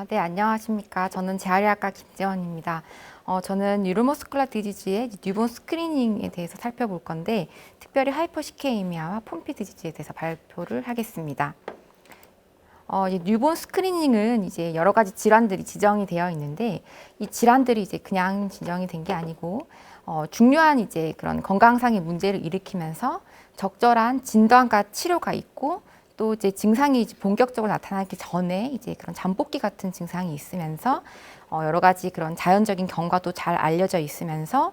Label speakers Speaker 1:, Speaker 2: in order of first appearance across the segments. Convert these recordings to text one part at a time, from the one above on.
Speaker 1: 네, 안녕하십니까. 저는 재활의학과 김재원입니다. 저는 뉴로머스쿨러 디지즈의 뉴본 스크리닝에 대해서 살펴볼 건데, 특별히 하이퍼시케이미아와 폼피 디지즈에 대해서 발표를 하겠습니다. 이제 뉴본 스크리닝은 이제 여러 가지 질환들이 지정이 되어 있는데, 이 질환들이 이제 그냥 지정이 된 게 아니고, 중요한 이제 그런 건강상의 문제를 일으키면서 적절한 진단과 치료가 있고, 또 이제 증상이 이제 본격적으로 나타나기 전에 이제 그런 잠복기 같은 증상이 있으면서 여러 가지 그런 자연적인 경과도 잘 알려져 있으면서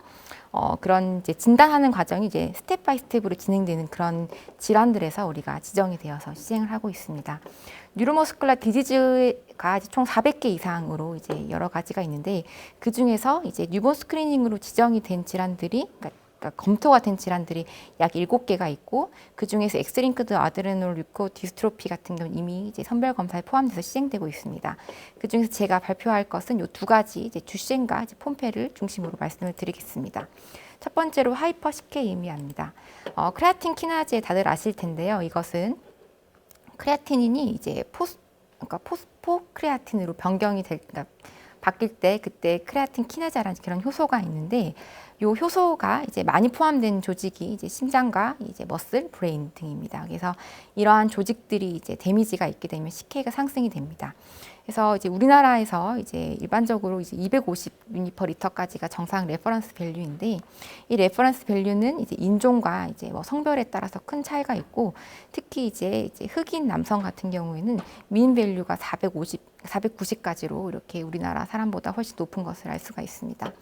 Speaker 1: 그런 이제 진단하는 과정이 이제 스텝 바이 스텝으로 진행되는 그런 질환들에서 우리가 지정이 되어서 시행을 하고 있습니다. 뉴로머스쿨러 디지즈가 총 400개 이상으로 이제 여러 가지가 있는데 그 중에서 이제 뉴본 스크리닝으로 지정이 된 질환들이 그러니까 검토가 된 질환들이 약 7개가 있고 그 중에서 엑스링크드 아드레놀 류코 디스트로피 같은 경우는 이미 이제 선별 검사에 포함돼서 시행되고 있습니다. 그 중에서 제가 발표할 것은 이 두 가지 이제 듀셴과 이제 폼페를 중심으로 말씀을 드리겠습니다. 첫 번째로 하이퍼시케이미아입니다. 크레아틴 키나제 다들 아실 텐데요. 이것은 크레아티닌이 이제 그러니까 포스포 크레아틴으로 변경이 그러니까 바뀔 때 그때 크레아틴 키나자라는 그런 효소가 있는데 이 효소가 이제 많이 포함된 조직이 이제 심장과 이제 머슬, 브레인 등입니다. 그래서 이러한 조직들이 이제 데미지가 있게 되면 CK가 상승이 됩니다. 그래서 이제 우리나라에서 이제 일반적으로 이제 250 유닛 퍼 리터까지가 정상 레퍼런스 밸류인데 이 레퍼런스 밸류는 이제 인종과 이제 뭐 성별에 따라서 큰 차이가 있고 특히 이제 흑인 남성 같은 경우에는 민 밸류가 490까지로 이렇게 우리나라 사람보다 훨씬 높은 것을 알 수가 있습니다.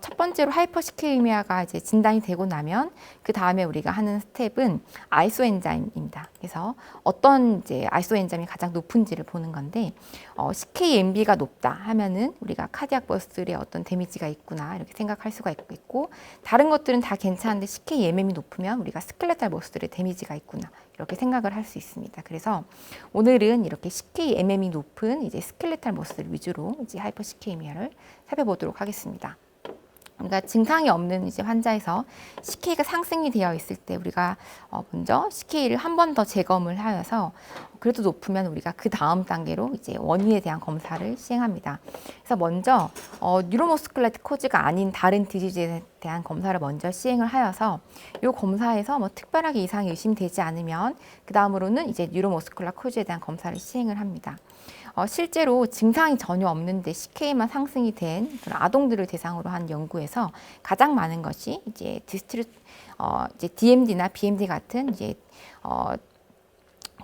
Speaker 1: 첫 번째로 하이퍼시케이미아가 이제 진단이 되고 나면 그 다음에 우리가 하는 스텝은 아이소 엔자임입니다. 그래서 어떤 이제 아이소 엔자임이 가장 높은지를 보는 건데 CKMB가 높다 하면은 우리가 카디악 버스트에 어떤 데미지가 있구나 이렇게 생각할 수가 있고 다른 것들은 다 괜찮은데 CKMM이 높으면 우리가 스켈레탈 머슬에 데미지가 있구나 이렇게 생각을 할 수 있습니다. 그래서 오늘은 이렇게 CKMM이 높은 이제 스켈레탈 머슬 위주로 이제 하이퍼시케이미아를 살펴보도록 하겠습니다. 그러니까 증상이 없는 이제 환자에서 CK가 상승이 되어 있을 때 우리가 먼저 CK를 한 번 더 재검을 하여서 그래도 높으면 우리가 그 다음 단계로 이제 원인에 대한 검사를 시행합니다. 그래서 먼저 뉴로머스쿨러 코즈가 아닌 다른 디지즈에 대한 검사를 먼저 시행을 하여서 이 검사에서 뭐 특별하게 이상이 의심되지 않으면 그 다음으로는 이제 뉴로머스쿨러 코즈에 대한 검사를 시행을 합니다. 실제로 증상이 전혀 없는데 CK만 상승이 된 아동들을 대상으로 한 연구에서 가장 많은 것이 이제 이제 DMD나 BMD 같은 이제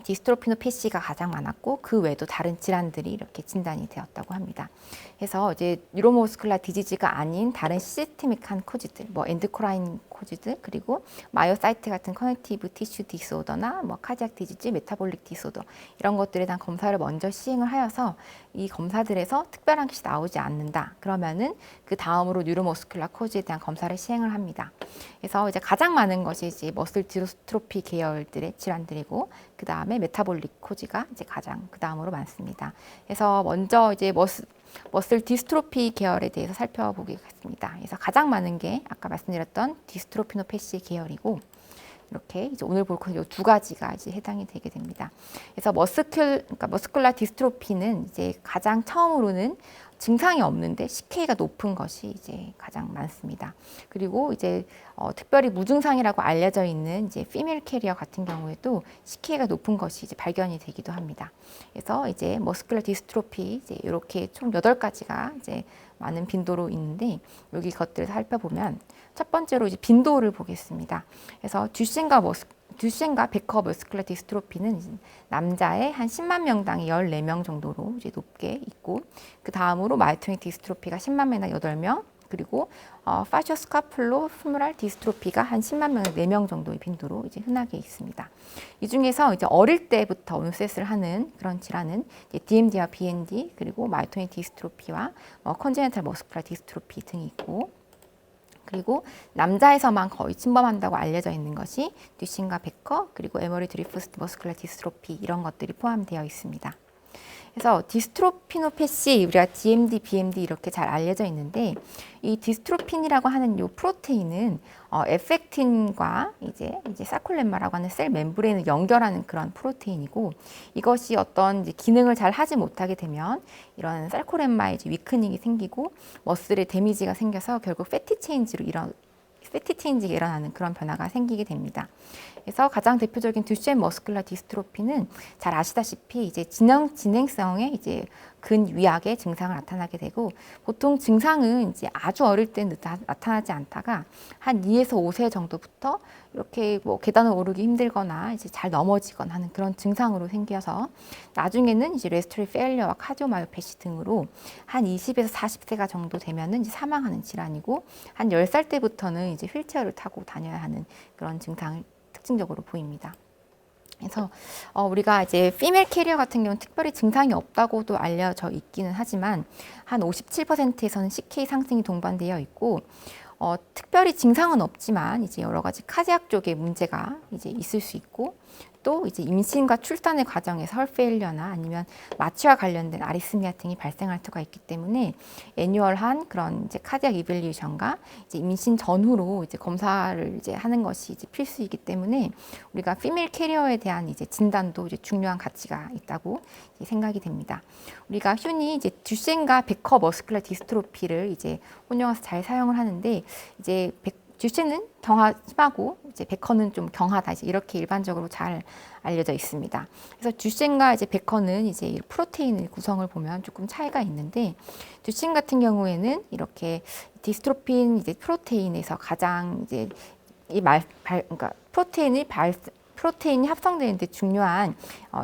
Speaker 1: 디스트로피노패시가 가장 많았고 그 외에도 다른 질환들이 이렇게 진단이 되었다고 합니다. 그래서 이제 뉴로머스쿨러 디지즈가 아닌 다른 시스테믹한 코즈들, 뭐 엔드크라인 코즈들 그리고 마이오사이트 같은 커넥티브 티슈 디스오더나 뭐 카디악 디지즈, 메타볼릭 디스오더 이런 것들에 대한 검사를 먼저 시행을 하여서 이 검사들에서 특별한 것이 나오지 않는다. 그러면은 그 다음으로 뉴로머스쿨러 코즈에 대한 검사를 시행을 합니다. 그래서 이제 가장 많은 것이 이제 머슬 디스트로피 계열들의 질환들이고 그 다음에 메타볼릭 코즈가 이제 가장 그 다음으로 많습니다. 그래서 먼저 이제 머슬 디스트로피 계열에 대해서 살펴보겠습니다. 그래서 가장 많은 게 아까 말씀드렸던 디스트로피노패시 계열이고 이렇게 이제 오늘 볼 이 두 가지가 이제 해당이 되게 됩니다. 그래서 머스쿨러 디스트로피는 이제 가장 처음으로는 증상이 없는데 CK가 높은 것이 이제 가장 많습니다. 그리고 이제 특별히 무증상이라고 알려져 있는 이제 피메일 캐리어 같은 경우에도 CK가 높은 것이 이제 발견이 되기도 합니다. 그래서 이제 머스쿨러 디스트로피 이제 이렇게 총 8가지가 이제 많은 빈도로 있는데 여기 것들을 살펴보면 첫 번째로 이제 빈도를 보겠습니다. 그래서 듀셴과 베커 머스쿨러 디스트로피는 남자의 한 10만 명당에 14명 정도로 이제 높게 있고 그 다음으로 마요토닉 디스트로피가 10만 명당 8명 그리고 파쇼스카플로 후무랄 디스트로피가 한 10만 명에 4명 정도의 빈도로 이제 흔하게 있습니다. 이 중에서 이제 어릴 때부터 온셋을 하는 그런 질환은 DMD와 BND 그리고 마요토닉 디스트로피와 컨제니탈 머스쿨러 디스트로피 등이 있고 그리고 남자에서만 거의 침범한다고 알려져 있는 것이 듀셴과 베커 그리고 에머리 드리프스 머스쿨러 디스트로피 이런 것들이 포함되어 있습니다. 그래서 디스트로피노패시, 우리가 DMD, BMD 이렇게 잘 알려져 있는데, 이 디스트로핀이라고 하는 이 프로테인은 에펙틴과 이제 사콜렘마라고 하는 셀 멤브레인을 연결하는 그런 프로테인이고, 이것이 어떤 이제 기능을 잘 하지 못하게 되면 이런 사콜렘마의 위크닝이 생기고 머슬에 데미지가 생겨서 결국 패티 체인지가 일어나는 그런 변화가 생기게 됩니다. 그래서 가장 대표적인 듀셴 머스큘러 디스트로피는 잘 아시다시피 이제 진행성의 이제 근위약의 증상을 나타나게 되고, 보통 증상은 이제 아주 어릴 때 나타나지 않다가 한 2에서 5세 정도부터 이렇게 뭐 계단을 오르기 힘들거나 이제 잘 넘어지거나 하는 그런 증상으로 생겨서 나중에는 이제 레스토리 페일리어와 카디오마요패시 등으로 한 20에서 40세가 정도 되면은 이제 사망하는 질환이고, 한 10살 때부터는 이제 휠체어를 타고 다녀야 하는 그런 증상을 특징적으로 보입니다. 그래서 우리가 이제 피메일 캐리어 같은 경우는 특별히 증상이 없다고도 알려져 있기는 하지만 한 57%에서는 CK 상승이 동반되어 있고, 특별히 증상은 없지만 이제 여러 가지 카디악 쪽에 문제가 이제 있을 수 있고, 또 이제 임신과 출산의 과정에서 헐페일리어나 아니면 마취와 관련된 아리스미아 등이 발생할 수가 있기 때문에 애뉴얼한 그런 이제 카디악 이밸리에이션과 이제 임신 전후로 이제 검사를 이제 하는 것이 이제 필수이기 때문에 우리가 피메일 캐리어에 대한 이제 진단도 이제 중요한 가치가 있다고 이제 생각이 됩니다. 우리가 흔히 이제 듀셴과 베커 머스큘러 디스트로피를 이제 혼용해서 잘 사용을 하는데, 이제 듀셴은 심하고 이제 베커는 좀 경하다, 이제 이렇게 일반적으로 잘 알려져 있습니다. 그래서 듀셴과 이제 베커는 이제 프로테인의 구성을 보면 조금 차이가 있는데, 듀셴 같은 경우에는 이렇게 디스트로핀 이제 프로테인에서 가장 이제 그러니까 프로테인이 합성되는데 중요한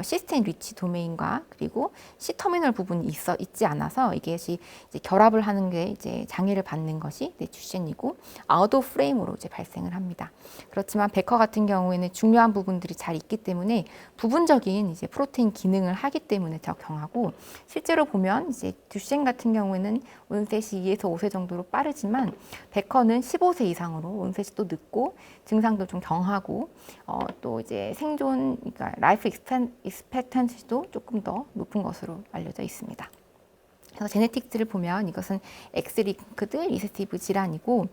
Speaker 1: 시스테인 리치 도메인과 그리고 C 터미널 부분이 있지 않아서 이것이 이제 결합을 하는 게 이제 장애를 받는 것이 듀셴이고, 아웃 오브 프레임으로 이제 발생을 합니다. 그렇지만 베커 같은 경우에는 중요한 부분들이 잘 있기 때문에 부분적인 이제 프로테인 기능을 하기 때문에 더 경하고, 실제로 보면 이제 듀셴 같은 경우에는 온셋이 2에서 5세 정도로 빠르지만 베커는 15세 이상으로 온셋이 또 늦고 증상도 좀 경하고, 또 이제 생존, 그러니까 라이프 익스펙턴시도 조금 더 높은 것으로 알려져 있습니다. 그래서 제네틱스를 보면 이것은 X링크드 리세시브 질환이고,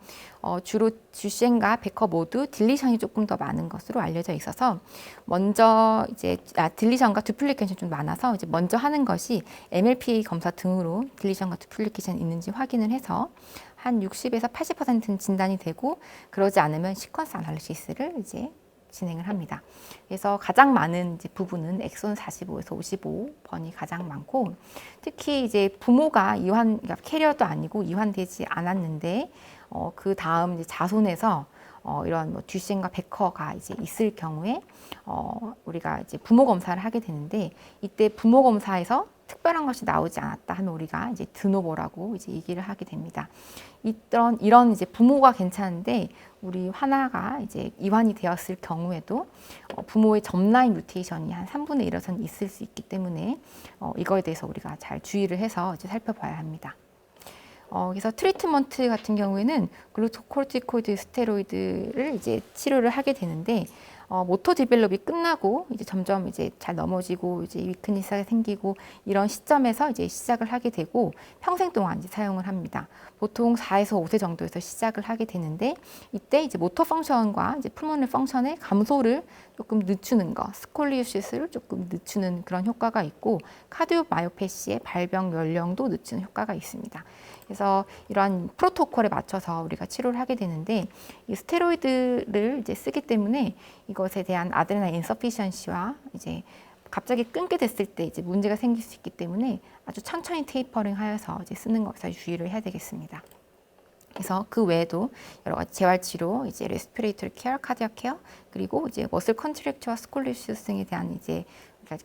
Speaker 1: 주로 듀셴과 베커 모두 딜리션이 조금 더 많은 것으로 알려져 있어서 먼저 이제 딜리션과 두플리케이션이 좀 많아서 이제 먼저 하는 것이 MLPA 검사 등으로 딜리션과 두플리케이션이 있는지 확인을 해서 한 60에서 80%는 진단이 되고, 그러지 않으면 시퀀스 아날리시스를 이제 진행을 합니다. 그래서 가장 많은 이제 부분은 엑손 45에서 55번이 가장 많고, 특히 이제 부모가 그러니까 캐리어도 아니고 이환되지 않았는데 그 다음 이제 자손에서 이런 뭐 듀셴과 베커가 이제 있을 경우에 우리가 이제 부모 검사를 하게 되는데, 이때 부모 검사에서 특별한 것이 나오지 않았다 하면 우리가 이제 드노보라고 이제 얘기를 하게 됩니다. 이런 이제 부모가 괜찮은데 우리 하나가 이제 이완이 되었을 경우에도 부모의 점라인 뮤테이션이 한 3분의 1에서는 있을 수 있기 때문에 이거에 대해서 우리가 잘 주의를 해서 이제 살펴봐야 합니다. 그래서 트리트먼트 같은 경우에는 글루코코르티코이드 스테로이드를 이제 치료를 하게 되는데, 모터 디벨롭이 끝나고 이제 점점 이제 잘 넘어지고 이제 위크니스가 생기고 이런 시점에서 이제 시작을 하게 되고 평생 동안 이제 사용을 합니다. 보통 4에서 5세 정도에서 시작을 하게 되는데, 이때 이제 모터 펑션과 이제 풀모널 펑션의 감소를 조금 늦추는 거, 스콜리오시스를 조금 늦추는 그런 효과가 있고, 카디오마요패시의 발병 연령도 늦추는 효과가 있습니다. 그래서 이러한 프로토콜에 맞춰서 우리가 치료를 하게 되는데, 이 스테로이드를 이제 쓰기 때문에 이것에 대한 아드레날 인서피션시와 이제 갑자기 끊게 됐을 때 이제 문제가 생길 수 있기 때문에 아주 천천히 테이퍼링 하여서 이제 쓰는 것에 주의를 해야 되겠습니다. 그래서 그 외에도 여러 가지 재활치료, 이제 레스피레이터리 케어, 카디악 케어, 그리고 이제 머슬 컨트랙트와 스콜리오시스 등에 대한 이제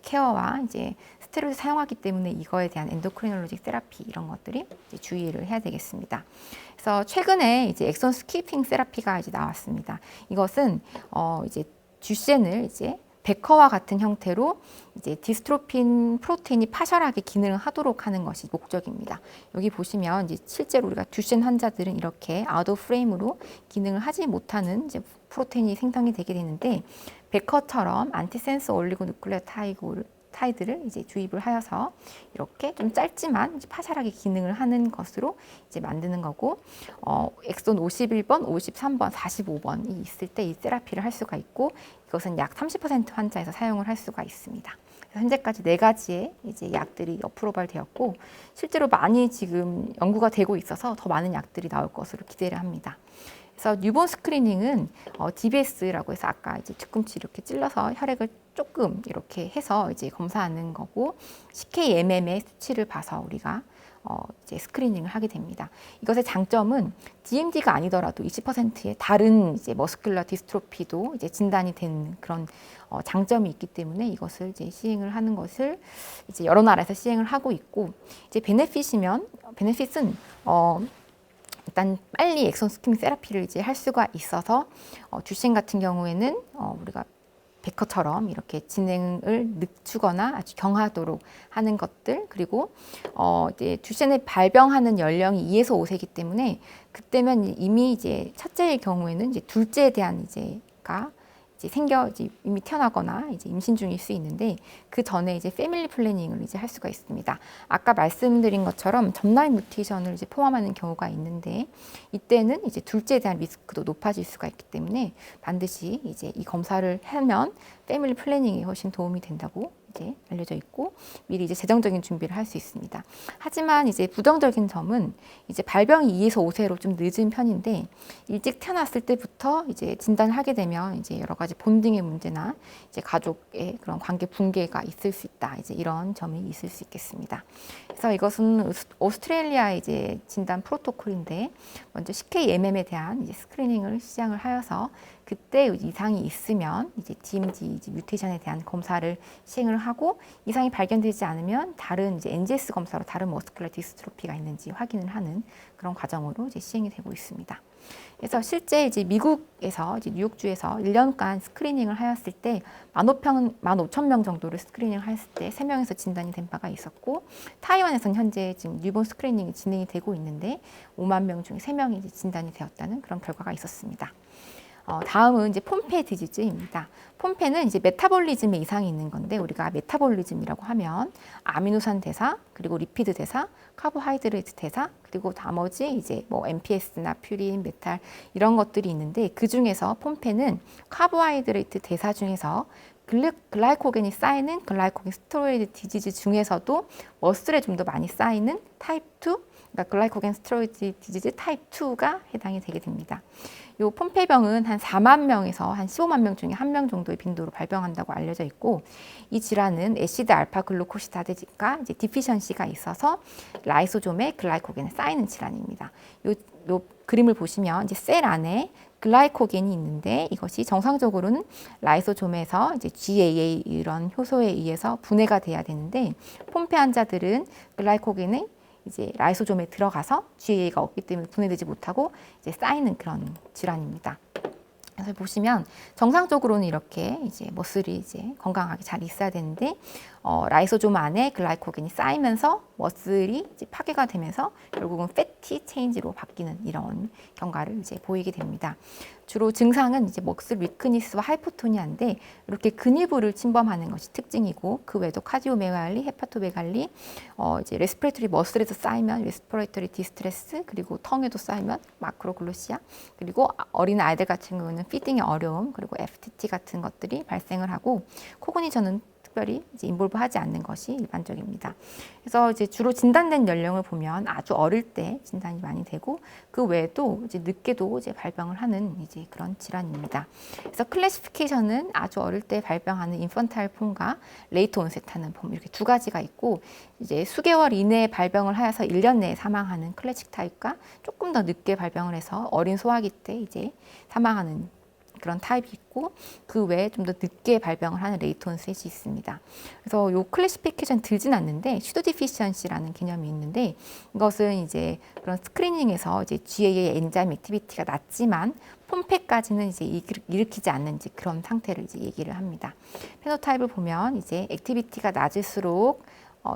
Speaker 1: 케어와 이제 스테로이드 사용하기 때문에 이거에 대한 엔도크리놀로직 세라피 이런 것들이 이제 주의를 해야 되겠습니다. 그래서 최근에 이제 엑손 스키핑 세라피가 이제 나왔습니다. 이것은 이제 듀셴을 이제 베커와 같은 형태로 이제 디스트로핀 프로테인이 파셜하게 기능을 하도록 하는 것이 목적입니다. 여기 보시면 이제 실제로 우리가 듀셴 환자들은 이렇게 아웃 오브 프레임으로 기능을 하지 못하는 이제 프로테인이 생성이 되게 되는데, 베커처럼 안티센스 올리고누클레오타이드를 펩타이드를 이제 주입을 하여서 이렇게 좀 짧지만 이제 파샬하게 기능을 하는 것으로 이제 만드는 거고, 엑손 51번, 53번, 45번이 있을 때 이 세라피를 할 수가 있고, 이것은 약 30% 환자에서 사용을 할 수가 있습니다. 현재까지 4가지의 이제 약들이 어프로벌 되었고, 실제로 많이 지금 연구가 되고 있어서 더 많은 약들이 나올 것으로 기대를 합니다. 그래서 뉴본 스크리닝은 DBS라고 해서 아까 이제 뒤꿈치 이렇게 찔러서 혈액을 조금 이렇게 해서 이제 검사하는 거고, CKMM의 수치를 봐서 우리가 이제 스크리닝을 하게 됩니다. 이것의 장점은 DMD가 아니더라도 20%의 다른 이제 머스큘러 디스트로피도 이제 진단이 되는 그런 장점이 있기 때문에 이것을 이제 시행을 하는 것을 이제 여러 나라에서 시행을 하고 있고, 이제 베네핏은 일단 빨리 엑손 스크린 세라피를 이제 할 수가 있어서 듀셴 같은 경우에는 우리가 베커처럼 이렇게 진행을 늦추거나 아주 경하도록 하는 것들, 그리고 이제 듀셴을 발병하는 연령이 2에서 5세이기 때문에 그때면 이미 이제 첫째의 경우에는 이제 둘째에 대한 이제가 이제 이미 태어나거나 이제 임신 중일 수 있는데, 그 전에 이제 패밀리 플래닝을 이제 할 수가 있습니다. 아까 말씀드린 것처럼 점라인 뮤테이션을 이제 포함하는 경우가 있는데, 이때는 이제 둘째에 대한 리스크도 높아질 수가 있기 때문에 반드시 이제 이 검사를 하면 패밀리 플래닝에 훨씬 도움이 된다고 이제 알려져 있고, 미리 이제 재정적인 준비를 할 수 있습니다. 하지만 이제 부정적인 점은 이제 발병이 2에서 5세로 좀 늦은 편인데, 일찍 태어났을 때부터 이제 진단을 하게 되면 이제 여러 가지 본딩의 문제나 이제 가족의 그런 관계 붕괴가 있을 수 있다. 이제 이런 점이 있을 수 있겠습니다. 그래서 이것은 오스트레일리아 이제 진단 프로토콜인데, 먼저 CKMM에 대한 이제 스크리닝을 시작을 하여서 그때 이상이 있으면 이제 DMD 이제 뮤테이션에 대한 검사를 시행을 하고, 이상이 발견되지 않으면 다른 이제 NGS 검사로 다른 머스큘러 디스트로피가 있는지 확인을 하는 그런 과정으로 이제 시행이 되고 있습니다. 그래서 실제 이제 미국에서 이제 뉴욕주에서 1년간 스크리닝을 하였을 때 15,000명 정도를 스크리닝을 했을 때 3명에서 진단이 된 바가 있었고, 타이완에서는 현재 지금 뉴본 스크리닝이 진행이 되고 있는데 5만 명 중에 3명이 이제 진단이 되었다는 그런 결과가 있었습니다. 다음은 이제 폼페 디지즈입니다. 폼페는 이제 메타볼리즘에 이상이 있는 건데, 우리가 메타볼리즘이라고 하면 아미노산 대사, 그리고 리피드 대사, 카보하이드레이트 대사, 그리고 나머지 이제 뭐 MPS나 퓨린, 메탈 이런 것들이 있는데, 그 중에서 폼페는 카보하이드레이트 대사 중에서 글라이코겐이 쌓이는 글라이코겐 스토레이드 디지즈 중에서도 머슬에 좀 더 많이 쌓이는 타입 2, 그러니까 글라이코겐 스토레이드 디지즈 타입 2가 해당이 되게 됩니다. 이 폼페병은 한 4만 명에서 한 15만 명 중에 1명 정도의 빈도로 발병한다고 알려져 있고, 이 질환은 애시드 알파 글루코시다드가 이제 디피션시가 있어서 라이소좀에 글라이코겐이 쌓이는 질환입니다. 요 그림을 보시면 이제 셀 안에 글라이코겐이 있는데, 이것이 정상적으로는 라이소좀에서 이제 GAA 이런 효소에 의해서 분해가 돼야 되는데, 폼페 환자들은 글라이코겐이 이제 라이소좀에 들어가서 GAA가 없기 때문에 분해되지 못하고 이제 쌓이는 그런 질환입니다. 그래서 보시면 정상적으로는 이렇게 이제 머슬이 이제 건강하게 잘 있어야 되는데, 라이소좀 안에 글라이코겐이 쌓이면서 머슬이 이제 파괴가 되면서 결국은 패티 체인지로 바뀌는 이런 경과를 이제 보이게 됩니다. 주로 증상은 이제 머슬 위크니스와 하이포토니아인데, 이렇게 근위부를 침범하는 것이 특징이고, 그 외에도 카디오메갈리, 헤파토메갈리, 이제 레스피레이터리 머슬에도 쌓이면 레스피레이터리 디스트레스, 그리고 텅에도 쌓이면 마크로글로시아, 그리고 어린 아이들 같은 경우는 피딩의 어려움, 그리고 FTT 같은 것들이 발생을 하고, 코그니션은 특별히 이제 인볼브하지 않는 것이 일반적입니다. 그래서 이제 주로 진단된 연령을 보면 아주 어릴 때 진단이 많이 되고, 그 외에도 이제 늦게도 이제 발병을 하는 이제 그런 질환입니다. 그래서 클래시피케이션은 아주 어릴 때 발병하는 인펀타일 폼과 레이트 온셋하는 폼, 이렇게 두 가지가 있고, 이제 수개월 이내에 발병을 하여서 1년 내에 사망하는 클래식 타입과 조금 더 늦게 발병을 해서 어린 소아기 때 이제 사망하는 그런 타입이 있고, 그 외에 좀 더 늦게 발병을 하는 레이트 온셋이 있습니다. 그래서 요 클래시피케이션 들진 않는데 슈도 디피션시라는 개념이 있는데, 이것은 이제 그런 스크리닝에서 이제 GAA 엔자임 액티비티가 낮지만 폼페까지는 이제 일으키지 않는 이제 그런 상태를 이제 얘기를 합니다. 페노타입을 보면 이제 액티비티가 낮을수록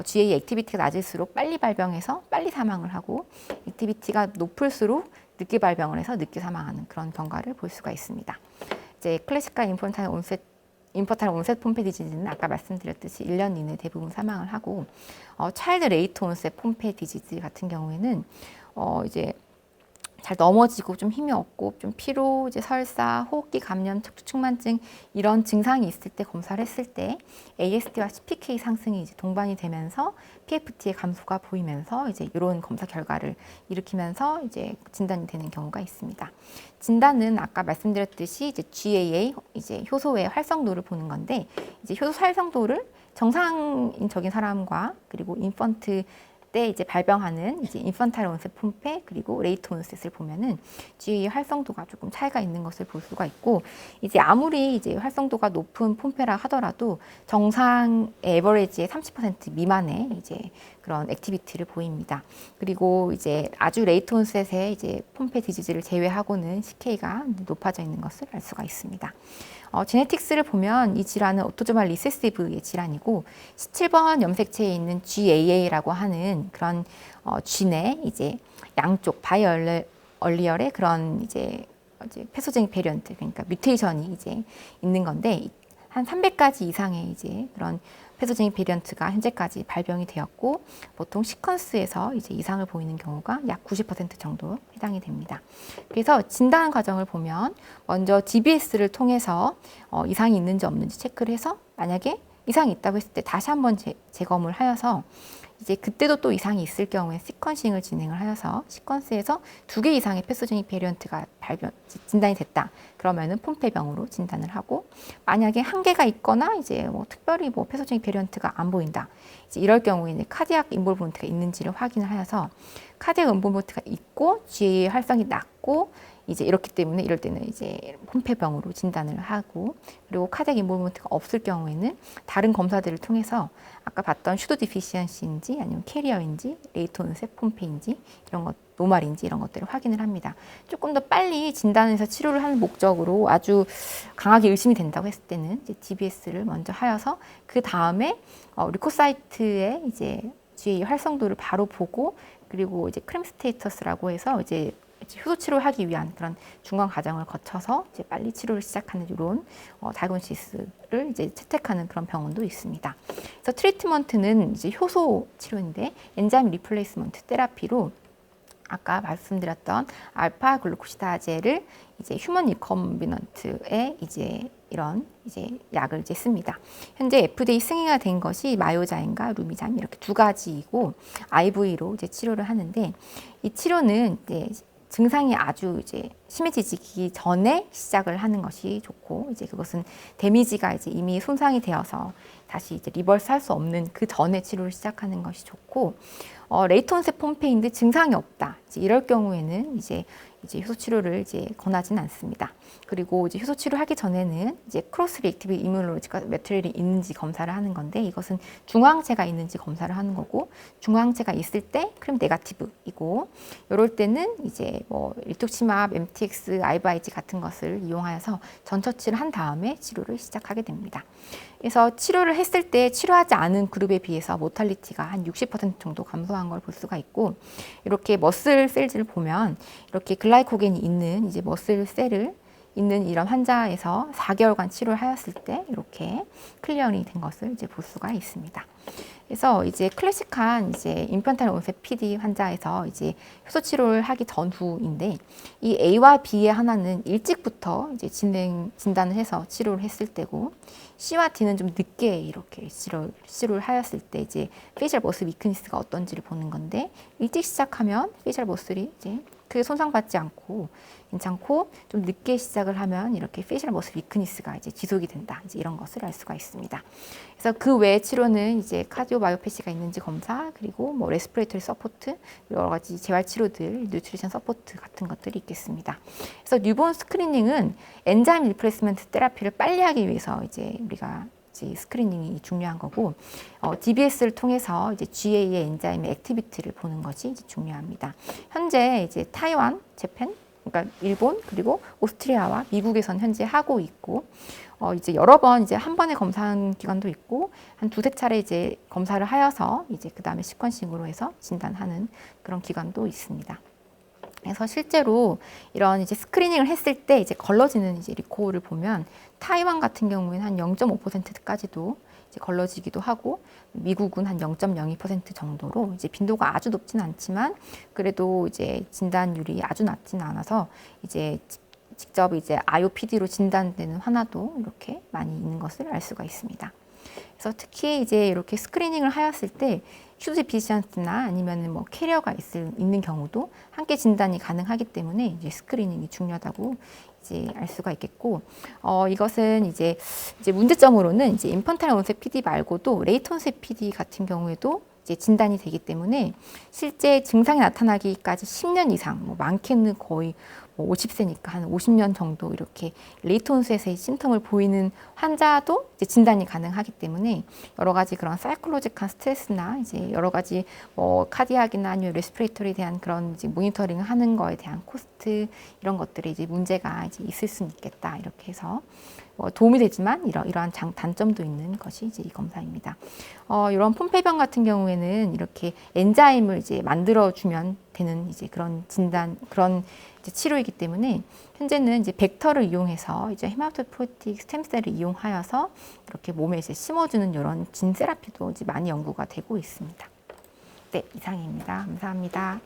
Speaker 1: GAA 액티비티가 낮을수록 빨리 발병해서 빨리 사망을 하고, 액티비티가 높을수록 늦게 발병을 해서 늦게 사망하는 그런 경과를 볼 수가 있습니다. 이제 클래식과 인펀타일 온셋 인퍼탈 온셋 폼페 디지즈는 아까 말씀드렸듯이 1년 이내 대부분 사망을 하고, 차일드 레이트 온셋 폼페 디지즈 같은 경우에는 이제 잘 넘어지고 좀 힘이 없고 좀 피로, 이제 설사, 호흡기 감염, 척추측만증 이런 증상이 있을 때 검사를 했을 때 AST와 CPK 상승이 이제 동반이 되면서 PFT의 감소가 보이면서 이제 이런 검사 결과를 일으키면서 이제 진단이 되는 경우가 있습니다. 진단은 아까 말씀드렸듯이 이제 GAA, 이제 효소의 활성도를 보는 건데, 이제 효소 활성도를 정상적인 사람과 그리고 인펀트 때 이제 발병하는 이제 인펀탈 온셋 폼페 그리고 레이트 온셋을 보면은 GAA 활성도가 조금 차이가 있는 것을 볼 수가 있고, 이제 아무리 이제 활성도가 높은 폼페라 하더라도 정상 에버리지의 30% 미만의 이제 그런 액티비티를 보입니다. 그리고 이제 아주 레이트 온셋의 이제 폼페 디지즈를 제외하고는 CK가 높아져 있는 것을 알 수가 있습니다. 제네틱스를 보면 이 질환은 오토조말 리세시브의 질환이고 17번 염색체에 있는 GAA라고 하는 그런 쥐내 이제 양쪽 바이얼리얼의 그런 이제 폐소쟁이 베리언트, 그러니까 뮤테이션이 이제 있는 건데, 한 300가지 이상의 이제 그런 폐소쟁이 베리언트가 현재까지 발병이 되었고, 보통 시퀀스에서 이제 이상을 보이는 경우가 약 90% 정도 해당이 됩니다. 그래서 진단 과정을 보면 먼저 DBS를 통해서 이상이 있는지 없는지 체크를 해서, 만약에 이상이 있다고 했을 때 다시 한번 재검을 하여서 이제 그때도 또 이상이 있을 경우에 시퀀싱을 진행을 하여서 시퀀스에서 2개 이상의 폐소쟁이 베리언트가 진단이 됐다. 그러면은 폼페병으로 진단을 하고, 만약에 1개가 있거나 이제 뭐 특별히 뭐 폐소쟁이 베리언트가 안 보인다. 이제 이럴 경우에는 카디악 인볼브먼트가 있는지를 확인을 하여서 카디악 인볼브먼트가 있고 GAA 활성이 낮고 이제 이렇기 때문에 이럴 때는 이제 폼페병으로 진단을 하고, 그리고 카디악 인볼브먼트가 없을 경우에는 다른 검사들을 통해서 아까 봤던 슈도 디피시언시인지 아니면 캐리어인지 레이트 온셋 폼페인지 이런 것, 노말인지 이런 것들을 확인을 합니다. 조금 더 빨리 진단해서 치료를 하는 목적으로 아주 강하게 의심이 된다고 했을 때는 이제 DBS를 먼저 하여서 그 다음에 리코사이트의 이제 GAA 활성도를 바로 보고, 그리고 이제 크림 스테이터스라고 해서 이제 효소 치료를 하기 위한 그런 중간 과정을 거쳐서 이제 빨리 치료를 시작하는 이런 다이그노시스를 이제 채택하는 그런 병원도 있습니다. 그래서 트리트먼트는 이제 효소 치료인데 엔자임 리플레이스먼트 테라피로 아까 말씀드렸던 알파 글루코시다제를 이제 휴먼 리컴비넌트에 이제 이런 이제 약을 이제 씁니다. 현재 FDA 승인가 된 것이 마요자인과 루미잠 이렇게 2가지이고 IV로 이제 치료를 하는데, 이 치료는 이제 증상이 아주 이제 심해지기 전에 시작을 하는 것이 좋고, 이제 그것은 데미지가 이제 이미 손상이 되어서 다시 이제 리버스 할 수 없는 그 전에 치료를 시작하는 것이 좋고, 레이트 온셋 폼페인데 증상이 없다. 이제 이럴 경우에는 이제 효소 치료를 이제 권하지는 않습니다. 그리고 이제 효소 치료 하기 전에는 이제 크로스 리액티브 이뮤놀로지컬 매트리얼이 있는지 검사를 하는 건데, 이것은 중화항체가 있는지 검사를 하는 거고, 중화항체가 있을 때 크림 네가티브이고, 이럴 때는 이제 뭐 일투치맙, MTX, 아이바이지 같은 것을 이용하여서 전처치를 한 다음에 치료를 시작하게 됩니다. 그래서 치료를 했을 때 치료하지 않은 그룹에 비해서 모탈리티가 한 60% 정도 감소한 걸 볼 수가 있고, 이렇게 머슬 셀즈를 보면 이렇게 글라이코겐이 있는 이제 머슬 셀을 있는 이런 환자에서 4개월간 치료를 하였을 때 이렇게 클리어링이 된 것을 이제 볼 수가 있습니다. 그래서 이제 클래식한 이제 인펀탈 온셋 PD 환자에서 이제 효소 치료를 하기 전후인데, 이 A와 B의 하나는 일찍부터 이제 진단을 해서 치료를 했을 때고, C와 D는 좀 늦게 이렇게 치료를 하였을 때 이제 페이셜 머슬 위크니스가 어떤지를 보는 건데, 일찍 시작하면 페이셜 머슬이 이제 크게 손상받지 않고 괜찮고, 좀 늦게 시작을 하면 이렇게 페이셜 머슬 위크니스가 이제 지속이 된다. 이제 이런 것을 알 수가 있습니다. 그래서 그 외의 치료는 이제 카디오 마이오패시가 있는지 검사, 그리고 뭐 레스피레이터리 서포트, 여러 가지 재활 치료들, 뉴트리션 서포트 같은 것들이 있겠습니다. 그래서 뉴본 스크리닝은 엔자임 리플레이스먼트 테라피를 빨리 하기 위해서 이제 우리가 스크리닝이 중요한 거고, DBS를 통해서 이제 GA의 엔자임의 액티비티를 보는 것이 이제 중요합니다. 현재 이제 타이완, 재팬, 그러니까 일본 그리고 오스트리아와 미국에선 현재 하고 있고, 이제 여러 번 이제 한 번에 검사한 기관도 있고, 한 2~3차례 이제 검사를 하여서 이제 그 다음에 시퀀싱으로 해서 진단하는 그런 기관도 있습니다. 그래서 실제로 이런 이제 스크리닝을 했을 때 이제 걸러지는 이제 리코를 보면 타이완 같은 경우에는 한 0.5%까지도 이제 걸러지기도 하고 미국은 한 0.02% 정도로 이제 빈도가 아주 높진 않지만 그래도 이제 진단율이 아주 낮지는 않아서 이제 직접 이제 IOPD로 진단되는 환아도 이렇게 많이 있는 것을 알 수가 있습니다. 그래서 특히 이제 이렇게 스크리닝을 하였을 때 휴지 비시언스나 아니면 뭐 캐리어가 있는 경우도 함께 진단이 가능하기 때문에 이제 스크리닝이 중요하다고 이제 알 수가 있겠고, 이것은 이제 문제점으로는 이제 인펀타일 온셋 PD 말고도 레이트 온셋 PD 같은 경우에도 이제 진단이 되기 때문에 실제 증상이 나타나기까지 10년 이상, 뭐 많게는 거의 50세니까 한 50년 정도 이렇게 레이트 온셋의 심통을 보이는 환자도 이제 진단이 가능하기 때문에 여러 가지 그런 사이콜로지컬 스트레스나 이제 여러 가지 뭐 카디악이나 아니면 레스피레이터리에 대한 그런 이제 모니터링을 하는 거에 대한 코스트 이런 것들이 이제 문제가 이제 있을 수는 있겠다 이렇게 해서 도움이 되지만 이러한 단점도 있는 것이 이제 이 검사입니다. 이런 폼페병 같은 경우에는 이렇게 엔자임을 이제 만들어주면 되는 이제 그런 진단, 그런 이제 치료이기 때문에 현재는 이제 벡터를 이용해서 이제 헤마토포이틱 스템셀을 이용하여서 이렇게 몸에 이제 심어주는 이런 진 세라피도 이제 많이 연구가 되고 있습니다. 네, 이상입니다. 감사합니다.